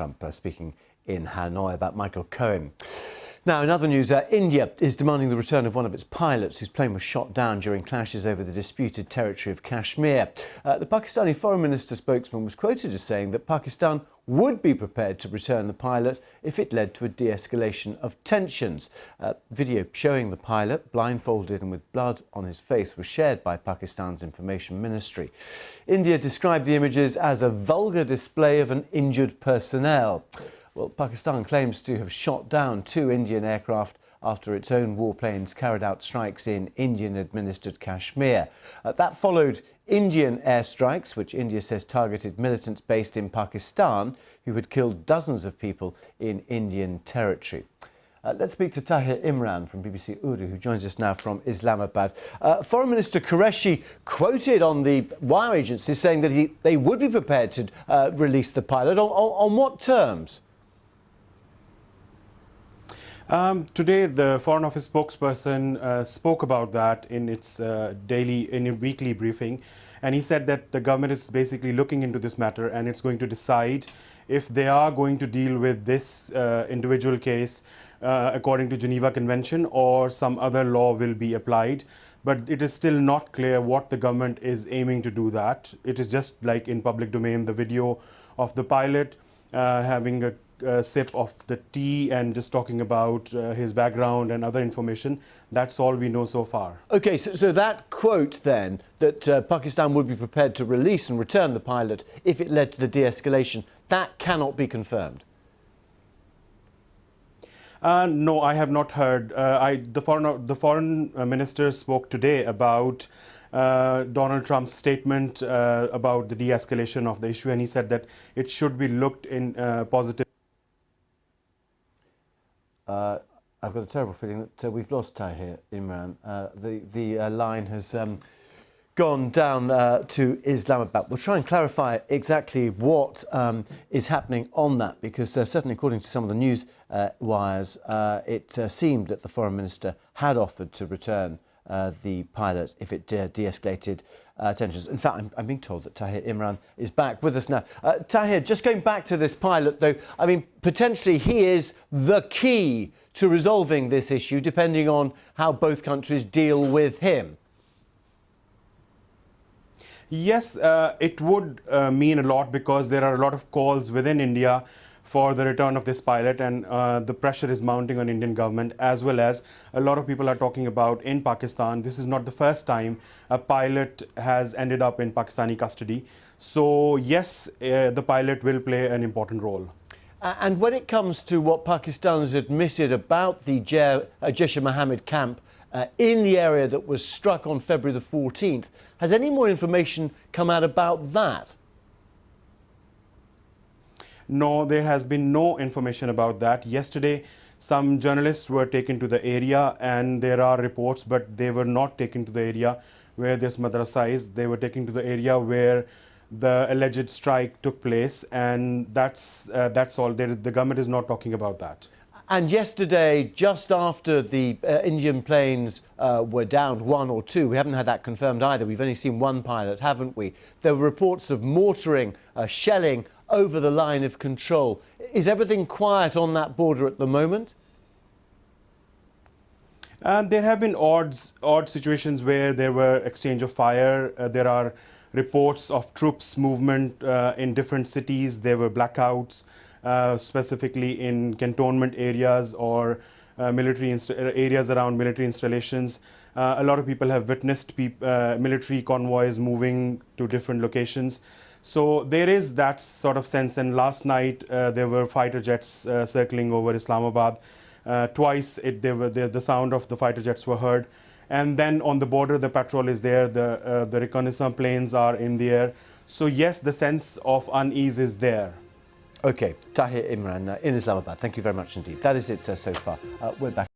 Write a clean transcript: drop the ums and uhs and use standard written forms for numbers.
Trump speaking in Hanoi about Michael Cohen. Now, in other news, India is demanding the return of one of its pilots whose plane was shot down during clashes over the disputed territory of Kashmir. The Pakistani Foreign Minister spokesman was quoted as saying that Pakistan would be prepared to return the pilot if it led to a de-escalation of tensions. Video showing the pilot, blindfolded and with blood on his face, was shared by Pakistan's Information Ministry. India described the images as a vulgar display of an injured personnel. Well, Pakistan claims to have shot down 2 Indian aircraft after its own warplanes carried out strikes in Indian-administered Kashmir. That followed Indian airstrikes, which India says targeted militants based in Pakistan who had killed dozens of people in Indian territory. Let's speak to Tahir Imran from BBC Urdu, who joins us now from Islamabad. Foreign Minister Qureshi quoted on the wire agency saying that they would be prepared to release the pilot. On what terms? Today, the Foreign Office spokesperson spoke about that in its weekly briefing, and he said that the government is basically looking into this matter and it's going to decide if they are going to deal with this individual case according to Geneva Convention or some other law will be applied. But it is still not clear what the government is aiming to do that. It is just like in public domain, the video of the pilot having a sip of the tea and just talking about his background and other information. That's all we know so far. OK, so that quote then, that Pakistan would be prepared to release and return the pilot if it led to the de-escalation, that cannot be confirmed? No, I have not heard. The foreign minister spoke today about Donald Trump's statement about the de-escalation of the issue, and he said that it should be looked in positive. I've got a terrible feeling that we've lost Tahir Imran. The line has gone down to Islamabad. We'll try and clarify exactly what is happening on that, because certainly according to some of the news wires, it seemed that the Foreign Minister had offered to return the pilot if it de-escalated tensions. In fact, I'm being told that Tahir Imran is back with us now. Tahir, just going back to this pilot, though, I mean, potentially he is the key to resolving this issue, depending on how both countries deal with him. Yes, it would mean a lot, because there are a lot of calls within India for the return of this pilot, and the pressure is mounting on Indian government, as well as a lot of people are talking about in Pakistan. This is not the first time a pilot has ended up in Pakistani custody. So yes, the pilot will play an important role. And when it comes to what Pakistan has admitted about the Jaish-e-Mohammed camp in the area that was struck on February the 14th, has any more information come out about that? No, there has been no information about that. Yesterday, some journalists were taken to the area, and there are reports, but they were not taken to the area where this madrasa is. They were taken to the area where the alleged strike took place, and that's all. The government is not talking about that. And yesterday, just after the Indian planes were downed, 1 or 2, we haven't had that confirmed either. We've only seen one pilot, haven't we? There were reports of mortaring, shelling over the line of control. Is everything quiet on that border at the moment? There have been odd situations where there were exchange of fire. There are reports of troops movement in different cities. There were blackouts, specifically in cantonment areas or military areas around military installations. A lot of people have witnessed military convoys moving to different locations. So there is that sort of sense. And last night there were fighter jets circling over Islamabad. Twice the sound of the fighter jets were heard. And then on the border, the patrol is there, the reconnaissance planes are in the air. So yes, the sense of unease is there. OK, Tahir Imran in Islamabad. Thank you very much indeed. That is it so far. We're back.